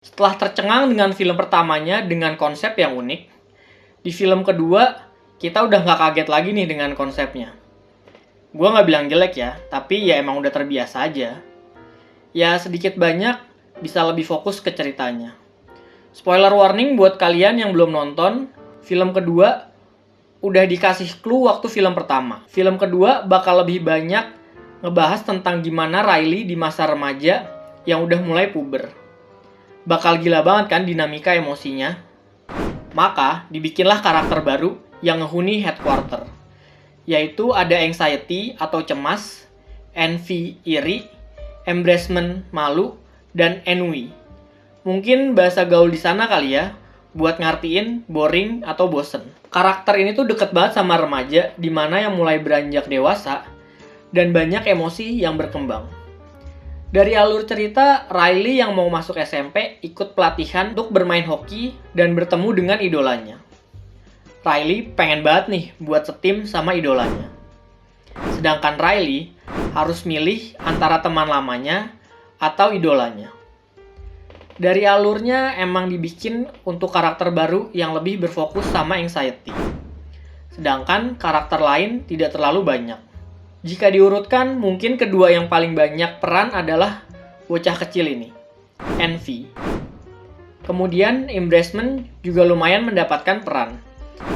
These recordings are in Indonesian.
Setelah tercengang dengan film pertamanya dengan konsep yang unik, di film kedua kita udah nggak kaget lagi nih dengan konsepnya. Gue nggak bilang jelek ya, tapi ya emang udah terbiasa aja. Ya sedikit banyak bisa lebih fokus ke ceritanya. Spoiler warning buat kalian yang belum nonton, film kedua udah dikasih clue waktu film pertama. Film kedua bakal lebih banyak ngebahas tentang gimana Riley di masa remaja yang udah mulai puber. Bakal gila banget kan dinamika emosinya. Maka dibikinlah karakter baru yang ngehuni headquarter. Yaitu ada anxiety atau cemas, envy iri, embarrassment malu, dan ennui. Mungkin bahasa gaul di sana kali ya, buat ngartiin boring atau bosen. Karakter ini tuh deket banget sama remaja, dimana yang mulai beranjak dewasa, dan banyak emosi yang berkembang. Dari alur cerita, Riley yang mau masuk SMP ikut pelatihan untuk bermain hoki dan bertemu dengan idolanya. Riley pengen banget nih buat setim sama idolanya. Sedangkan Riley harus milih antara teman lamanya atau idolanya. Dari alurnya emang dibikin untuk karakter baru yang lebih berfokus sama anxiety. Sedangkan karakter lain tidak terlalu banyak. Jika diurutkan, mungkin kedua yang paling banyak peran adalah bocah kecil ini, Envy. Kemudian embarrassment juga lumayan mendapatkan peran.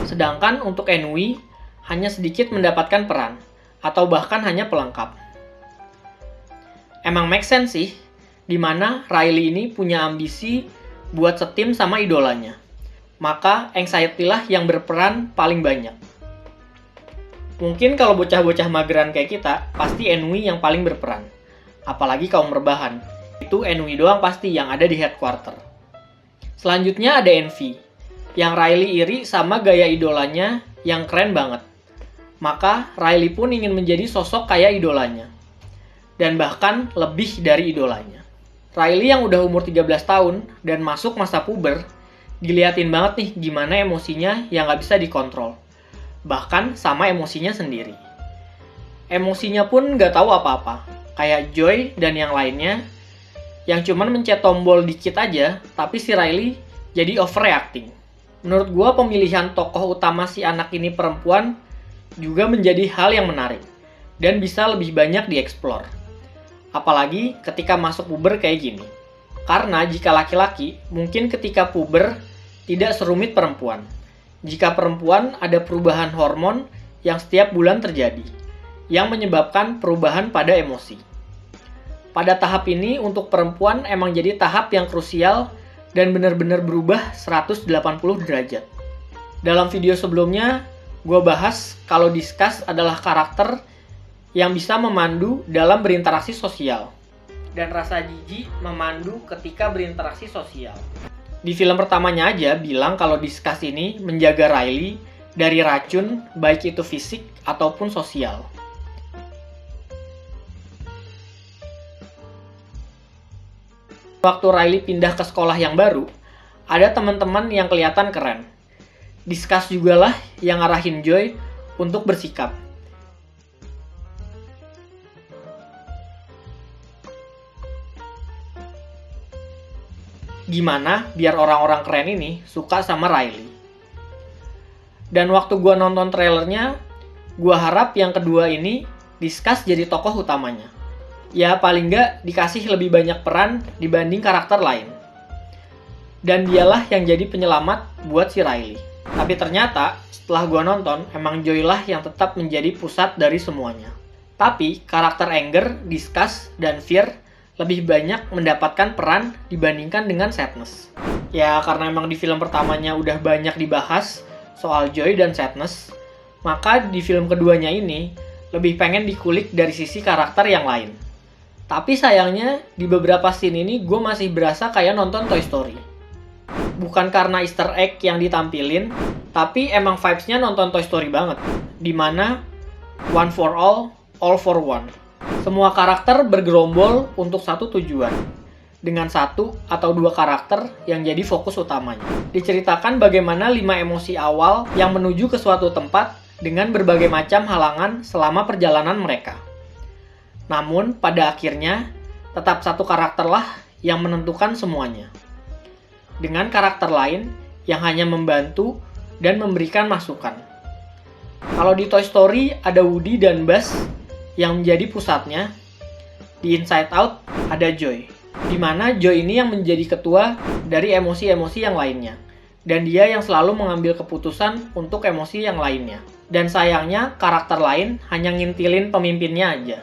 Sedangkan untuk ennui hanya sedikit mendapatkan peran, atau bahkan hanya pelengkap. Emang make sense sih, dimana Riley ini punya ambisi buat setim sama idolanya. Maka anxiety lah yang berperan paling banyak. Mungkin kalau bocah-bocah mageran kayak kita, pasti ennui yang paling berperan. Apalagi kaum rebahan. Itu ennui doang pasti yang ada di headquarter. Selanjutnya ada envy, yang Riley iri sama gaya idolanya yang keren banget. Maka Riley pun ingin menjadi sosok kayak idolanya. Dan bahkan lebih dari idolanya. Riley yang udah umur 13 tahun dan masuk masa puber, diliatin banget nih gimana emosinya yang gak bisa dikontrol. Bahkan sama emosinya sendiri. Emosinya pun gak tahu apa-apa, kayak Joy dan yang lainnya, yang cuman mencet tombol dikit aja, tapi si Riley jadi overreacting. Menurut gue pemilihan tokoh utama si anak ini perempuan juga menjadi hal yang menarik, dan bisa lebih banyak dieksplor. Apalagi ketika masuk puber kayak gini. Karena jika laki-laki, mungkin ketika puber tidak serumit perempuan. Jika perempuan ada perubahan hormon yang setiap bulan terjadi, yang menyebabkan perubahan pada emosi. Pada tahap ini untuk perempuan emang jadi tahap yang krusial dan benar-benar berubah 180 derajat. Dalam video sebelumnya, gue bahas kalau Discuss adalah karakter yang bisa memandu dalam berinteraksi sosial. Dan rasa jijik memandu ketika berinteraksi sosial. Di film pertamanya aja bilang kalau Discuss ini menjaga Riley dari racun, baik itu fisik ataupun sosial. Waktu Riley pindah ke sekolah yang baru, ada teman-teman yang kelihatan keren. Discuss juga lah yang ngarahin Joy untuk bersikap. Gimana biar orang-orang keren ini suka sama Riley. Dan waktu gue nonton trailernya, gue harap yang kedua ini Discuss jadi tokoh utamanya. Ya paling nggak dikasih lebih banyak peran dibanding karakter lain. Dan dialah yang jadi penyelamat buat si Riley. Tapi ternyata setelah gue nonton, emang Joy lah yang tetap menjadi pusat dari semuanya. Tapi karakter Anger, Discuss, dan Fear lebih banyak mendapatkan peran dibandingkan dengan Sadness. Ya karena emang di film pertamanya udah banyak dibahas soal Joy dan Sadness, maka di film keduanya ini lebih pengen dikulik dari sisi karakter yang lain. Tapi sayangnya di beberapa scene ini gue masih berasa kayak nonton Toy Story. Bukan karena Easter egg yang ditampilin, tapi emang vibes-nya nonton Toy Story banget. Dimana one for all for one. Semua karakter bergerombol untuk satu tujuan, dengan satu atau dua karakter yang jadi fokus utamanya. Diceritakan bagaimana 5 emosi awal yang menuju ke suatu tempat dengan berbagai macam halangan selama perjalanan mereka. Namun, pada akhirnya, tetap satu karakterlah yang menentukan semuanya. dengan karakter lain yang hanya membantu dan memberikan masukan. Kalau di Toy Story ada Woody dan Buzz yang menjadi pusatnya, di Inside Out ada Joy, di mana Joy ini yang menjadi ketua dari emosi-emosi yang lainnya, dan dia yang selalu mengambil keputusan untuk emosi yang lainnya. Dan sayangnya karakter lain hanya ngintilin pemimpinnya aja.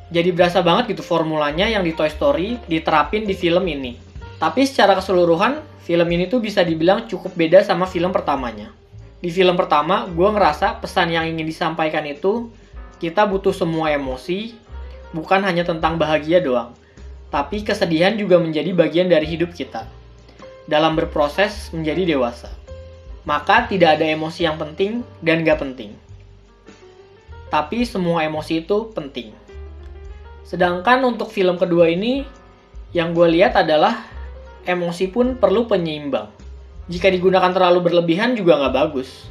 Jadi berasa banget gitu formulanya yang di Toy Story diterapin di film ini. Tapi secara keseluruhan, film ini tuh bisa dibilang cukup beda sama film pertamanya. Di film pertama, gue ngerasa pesan yang ingin disampaikan itu, kita butuh semua emosi, bukan hanya tentang bahagia doang. Tapi kesedihan juga menjadi bagian dari hidup kita, dalam berproses menjadi dewasa. Maka tidak ada emosi yang penting dan gak penting. Tapi semua emosi itu penting. Sedangkan untuk film kedua ini, yang gue lihat adalah emosi pun perlu penyeimbang. Jika digunakan terlalu berlebihan juga nggak bagus.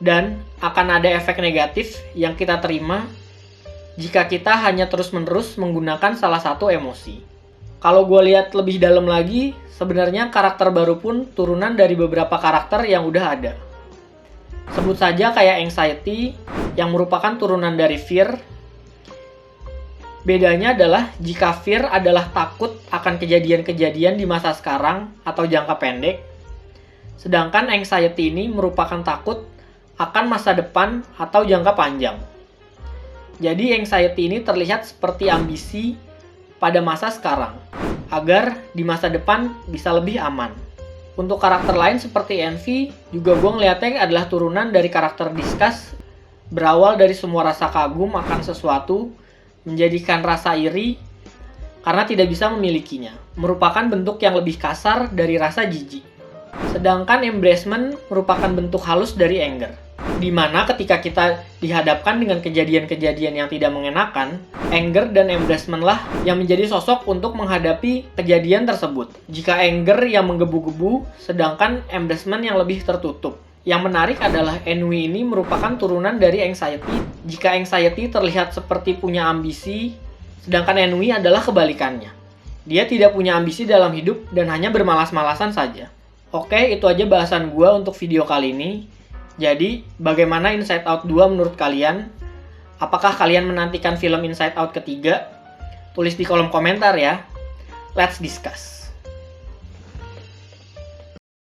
Dan akan ada efek negatif yang kita terima jika kita hanya terus-menerus menggunakan salah satu emosi. Kalau gue lihat lebih dalam lagi, sebenarnya karakter baru pun turunan dari beberapa karakter yang udah ada. Sebut saja kayak anxiety, yang merupakan turunan dari fear. Bedanya adalah jika fear adalah takut akan kejadian-kejadian di masa sekarang atau jangka pendek, sedangkan anxiety ini merupakan takut akan masa depan atau jangka panjang. Jadi anxiety ini terlihat seperti ambisi pada masa sekarang, agar di masa depan bisa lebih aman. Untuk karakter lain seperti envy, juga gue ngeliatnya adalah turunan dari karakter disgust, berawal dari semua rasa kagum akan sesuatu, menjadikan rasa iri karena tidak bisa memilikinya, merupakan bentuk yang lebih kasar dari rasa jijik. Sedangkan embracement merupakan bentuk halus dari anger, di mana ketika kita dihadapkan dengan kejadian-kejadian yang tidak mengenakan, anger dan embracement lah yang menjadi sosok untuk menghadapi kejadian tersebut. Jika anger yang menggebu-gebu, sedangkan embracement yang lebih tertutup. Yang menarik adalah envy ini merupakan turunan dari anxiety. Jika anxiety terlihat seperti punya ambisi, sedangkan envy adalah kebalikannya. Dia tidak punya ambisi dalam hidup dan hanya bermalas-malasan saja. Oke, itu aja bahasan gue untuk video kali ini. Jadi, bagaimana Inside Out 2 menurut kalian? Apakah kalian menantikan film Inside Out ketiga? Tulis di kolom komentar ya. Let's discuss.